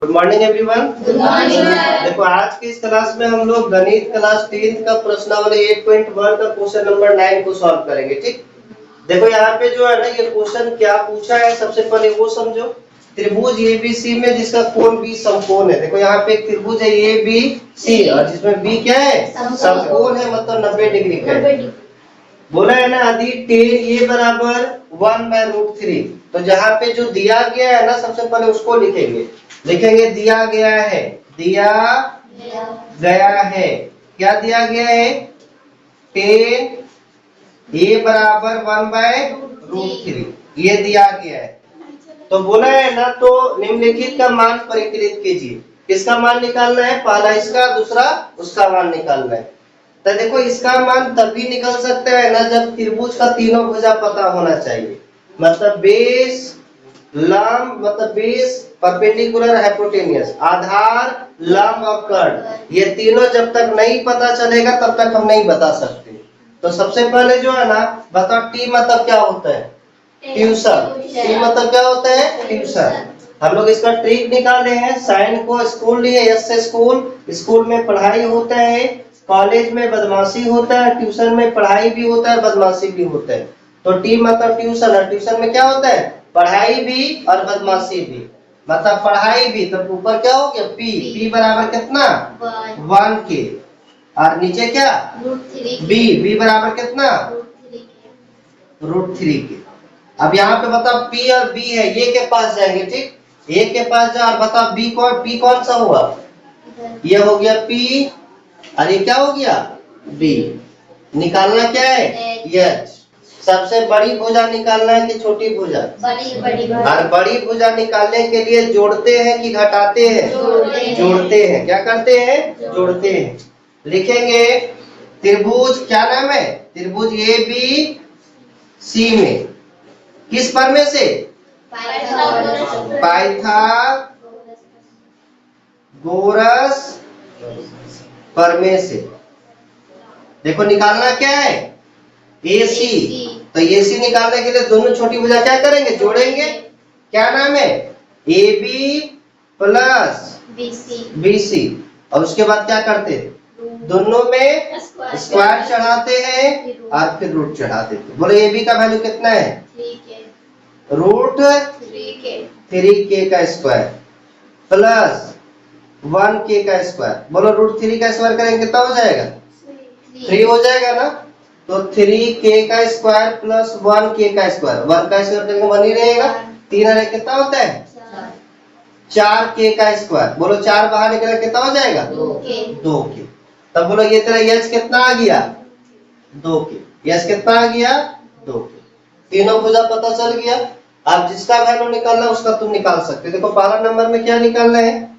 Good morning everyone. Good morning. देखो आज की इस क्लास में हम लोग गणित क्लास 10 का प्रश्नावली 8.1 का क्वेश्चन नंबर 9 को सॉल्व करेंगे। ठीक, देखो यहाँ पे जो है ना ये क्वेश्चन क्या पूछा है, सबसे पहले वो समझो। त्रिभुज एबीसी में जिसका कोण बी समकोण है। देखो यहाँ पे एक त्रिभुज है एबीसी और जिसमें बी क्या है, समकोण है, मतलब 90 डिग्री का है। बोला है ना यदि tan a बराबर 1/√3, तो जहाँ पे जो दिया गया है ना सबसे पहले उसको लिखेंगे। दिया गया है, क्या दिया गया है, tan a बराबर 1/√3 ये दिया गया है। तो बोला है ना तो निम्नलिखित का मान परिकलित कीजिए। किसका मान निकालना है, पहला इसका, दूसरा उसका मान निकालना है। तो देखो इसका मान तभी निकल सकता है ना जब त्रिभुज का तीनों भुजा पता होना चाहिए। मतलब बेस, लंब, मतलब बेस, परपेंडिकुलर, हाइपोटेन्यूस, आधार, लंब और कर्ण, ये तीनों जब तक नहीं पता चलेगा तब तक हम नहीं बता सकते। तो सबसे पहले जो है ना बताओ टी मतलब क्या होता है, ट्यूशन। टी मतलब क्या होता है, ट्यूशन। हम लोग इसका ट्रिक निकाले हैं। साइन को स्कूल लिए, एस से स्कूल में पढ़ाई होता है, कॉलेज में बदमाशी होता है, ट्यूशन में पढ़ाई भी होता है, बदमाशी भी होता है। तो टी मतलब ट्यूशन है। ट्यूशन में क्या होता है, पढ़ाई भी और बदमाशी भी। मतलब पढ़ाई भी, तो ऊपर क्या हो गया पी बराबर कितना 1 के, और नीचे क्या बी बराबर कितना √3 के। अब यहाँ पे बताओ पी और बी है, ये के पास जाएंगे। ठीक, ए के पास जाओ और बताओ बी कौन सा हुआ, ये हो गया पी और ये क्या हो गया बी। निकालना क्या है एच। सबसे बड़ी भुजा निकालना है कि छोटी भुजा, बड़ी। और बड़ी भुजा निकालने के लिए जोड़ते हैं कि घटाते हैं, जोड़ते हैं। क्या करते हैं, जोड़ते हैं। लिखेंगे त्रिभुज, क्या नाम है, त्रिभुज ए बी सी में किस पर में से, पाइथागोरस पर में से। देखो निकालना क्या है AC। तो AC निकालने के लिए दोनों छोटी भुजा क्या करेंगे, जोड़ेंगे। क्या नाम है, AB प्लस BC, और उसके बाद क्या करते हैं, दोनों में स्क्वायर चढ़ाते हैं और फिर रूट चढ़ा देते हैं। बोलो AB का वैल्यू कितना है, √3k का स्क्वायर प्लस 1k का स्क्वायर। बोलो √3 का स्क्वायर करेंगे कितना हो जाएगा, 3 हो जाएगा ना। तो 3k का स्क्वायर प्लस 1k का स्क्वायर, 1 का स्क्वायर करेंगे 1 ही रहेगा, 3 अरे कितना होता है 4k का स्क्वायर। बोलो 4 बाहर निकले कितना हो जाएगा 2k। तब बोलो ये तेरा यच कितना आ गया 2k, यच कितना आ गया 2k। तीनों भुजा पता चल गया। अब जिसका वैल्यू निकालना है उसका तुम निकाल सकते हो। देखो पहला नंबर में क्या निकालना है,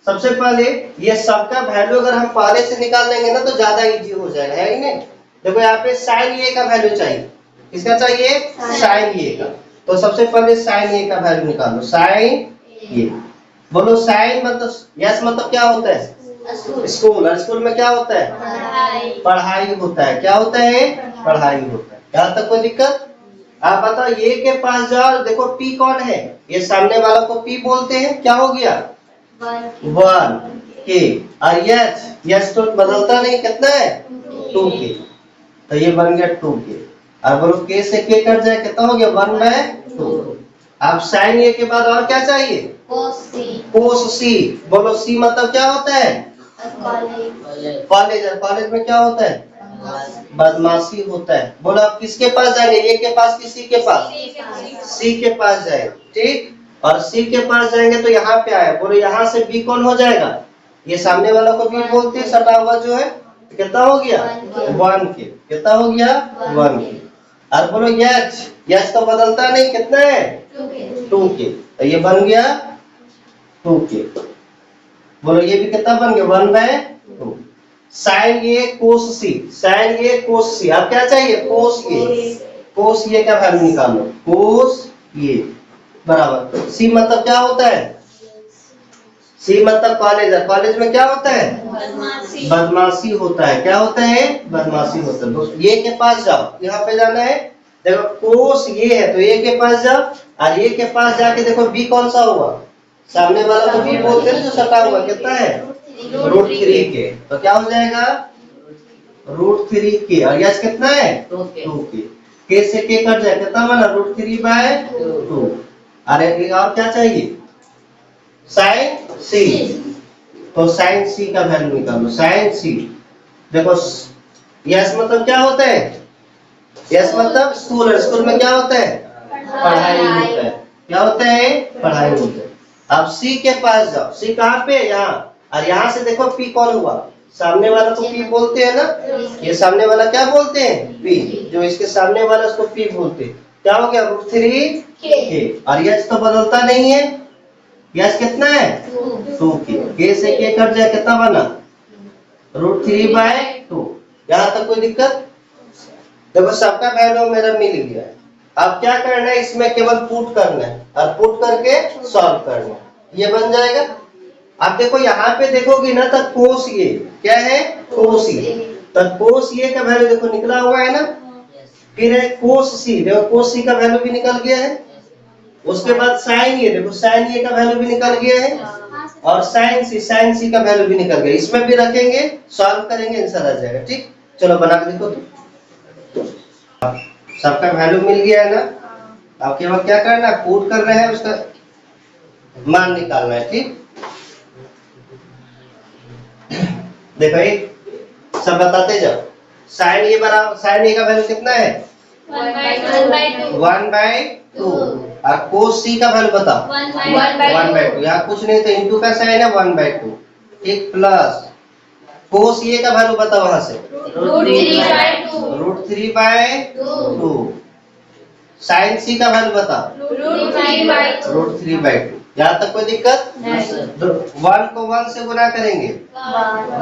सबसे पहले ये सबका वैल्यू अगर हम पहले से निकाल लेंगे ना तो ज्यादा इजी हो जाएगा, है कि नहीं। देखो यहाँ पे साइन ए का वैल्यू चाहिए, किसका चाहिए, साइन ए का। तो सबसे पहले साइन ए का वैल्यू निकाल लो, साइन ए। बोलो साइन मतलब, यस मतलब क्या होता है स्कूल, और स्कूल में क्या होता है पढ़ाई होता है। क्या होता है, पढ़ाई होता है। यहाँ तक कोई दिक्कत। आप बताओ ये के पास जाओ, देखो पी कौन है, ये सामने वाला को पी बोलते हैं। क्या हो गया 1k, और यस तो बदलता नहीं, कितना है 2k, तो ये बन गया 2k। अब बोलो k से k कट जाए कितना हो गया 1/2। अब साइन ए के बाद और क्या चाहिए, कोस सी। बोलो सी मतलब क्या होता है कॉलेज, और कॉलेज में क्या होता है बदमाशी होता है। बोलो आप किसके पास जाएंगे, ए के पास कि सी के पास, सी के पास जाएंगे। ठीक, और सी के पास जाएंगे तो यहाँ पे आए। बोलो यहाँ से बी कौन हो जाएगा, ये सामने वाला को बी बोलते हैं, सटा हुआ जो है। कितना हो गया 1k, कितना हो गया 1k। और बोलो यच तो बदलता नहीं, कितना है 2k, तो ये बन गया 2k। बोलो ये भी कितना बन गया 1/2। साइन ए कोस सी, साइन ए कोस सी। अब क्या चाहिए कोस ए, कोस ए का वैल्यू निकालो, कोस ए बराबर सी मतलब क्या होता है, सी मतलब कॉलेज है। कॉलेज में क्या होता है बदमाशी होता है। क्या होता है बदमाशी होता है। दोस्त ये के पास जाओ, यहाँ पे जाना है। देखो कोस ये है तो ए के पास जाओ, और ए के पास जाके देखो बी कौन सा हुआ सामने वाला तो बी बोलते हैं ना, जो सटा हुआ कितना है √3 के, तो क्या हो जाएगा √3 के। और यस कितना है 2 के से के कट जाए, कितना बना √3/2। अरे और क्या चाहिए साइन सी, तो साइन सी का वैल्यू निकालो। साइन सी देखो, यस मतलब क्या होता है, यस मतलब स्कूल, और स्कूल में क्या होता है पढ़ाई होता है। क्या होता है पढ़ाई होता है। अब सी के पास जाओ, सी कहाँ पे यहाँ, और यहाँ से देखो पी कौन हुआ, सामने वाला को पी बोलते हैं ना, ये सामने वाला क्या बोलते हैं पी, जो इसके सामने वाला उसको पी बोलते हैं। क्या हो गया √3 के, और यस तो बदलता नहीं है, यस कितना है 2 के से के कट जाए, कितना बना √3/2। यहाँ तक कोई दिक्कत, देखो सबका वैल्यू मेरा मिल गया है। अब क्या करना है, इसमें केवल पुट करना है, और पुट करके सॉल्व करना है, ये बन जाएगा। अब देखो यहाँ पे देखोगे ना, तो कोस ये क्या है कोस ये, तो कोस ये का वैल्यू देखो निकला हुआ है ना, फिर है कोस सी, देखो कोस सी का वैल्यू भी निकल गया है। उसके बाद साइन ये, देखो साइन ये का वैल्यू भी निकल गया है, और साइन सी का वैल्यू भी निकल गया। इसमें भी रखेंगे, सॉल्व करेंगे, आंसर आ जाएगा। ठीक, चलो बना के देखो तो। सबका वैल्यू मिल गया है ना, अब केवल क्या करना है पुट करना है, उसका मान निकालना है। ठीक, देखो ये सब बताते जाओ। साइन ये बराबर, साइन ए का वैल्यू कितना है 1/2, और कोस सी का वैल्यू बताओ 1/2। यहाँ कुछ नहीं तो इंटू का साइन है 1/2। ठीक, प्लस कोस ये का वैल्यू बताओ वहां से √3/2। साइन सी का वैल्यू बताओ √3/2। यहाँ तक कोई दिक्कत, 1 को 1 से गुना करेंगे,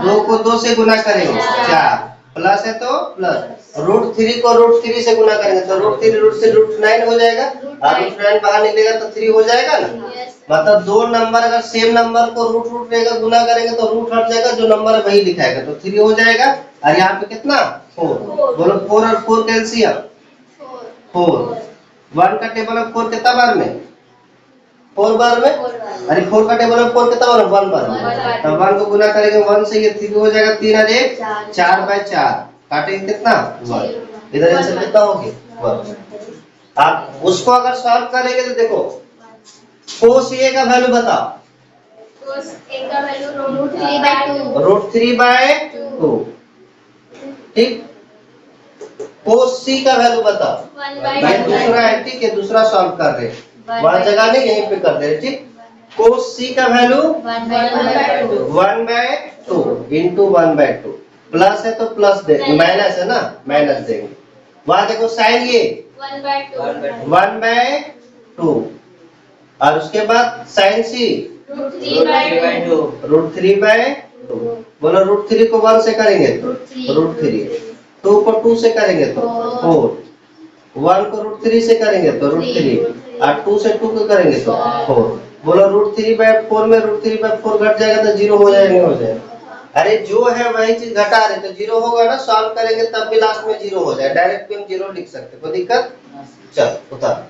2 को 2 से गुना करेंगे 4, प्लस है तो प्लस, √3 को √3 से गुना करेंगे तो √3 से √9 हो जाएगा, और √9 बाहर निकलेगा तो 3 हो जाएगा ना। मतलब दो नंबर अगर सेम नंबर को रूट रहेगा, गुना करेंगे तो रूट हट जाएगा, जो नंबर है वही लिखाएगा, तो 3 हो जाएगा। और यहाँ पे कितना 4, बोलो 4 और 4 कैंसिल 4। 1 का टेबल ऑफ 4 कितना बार में 4 बार में, अरे 4 का टेबल ऑफ 4 कितना बार 1 बार में, तो 1 को गुना करेंगे 1 से, ये 3 हो जाएगा, 3 और 1 4/4, काटेंगे कितना 1, इधर आंसर कितना हो गया 1। आप उसको अगर सॉल्व करेंगे तो देखो कोस ए का वैल्यू बताओ, कोस ए का वैल्यू √3/2। ठीक, कोस सी का वैल्यू बताओ, भाई दूसरा है, ठीक है दूसरा सॉल्व कर रहे हैं, वहां जगह नहीं यहीं पे कर दे रहे। ठीक, कोस सी का वैल्यू 1/2 इंटू 1/2, प्लस है तो प्लस दे, माइनस है ना माइनस देंगे। वहां देखो साइन ये 1/2, और उसके बाद साइन सी √3/2। बोलो √3 को 1 से करेंगे तो √3, 2 को 2 से करेंगे तो 4, 1 को √3 से करेंगे तो √3, और 2 से 2 को करेंगे तो 4। बोलो √3/4 में √3/4 घट जाएगा तो 0 हो जाएगा, नहीं हो जाएगा। अरे जो है वही चीज घटा रहे तो 0 होगा ना, सॉल्व करेंगे तब भी लास्ट में 0 हो जाए, डायरेक्ट भी हम 0 लिख सकते, कोई दिक्कत। चल उतार।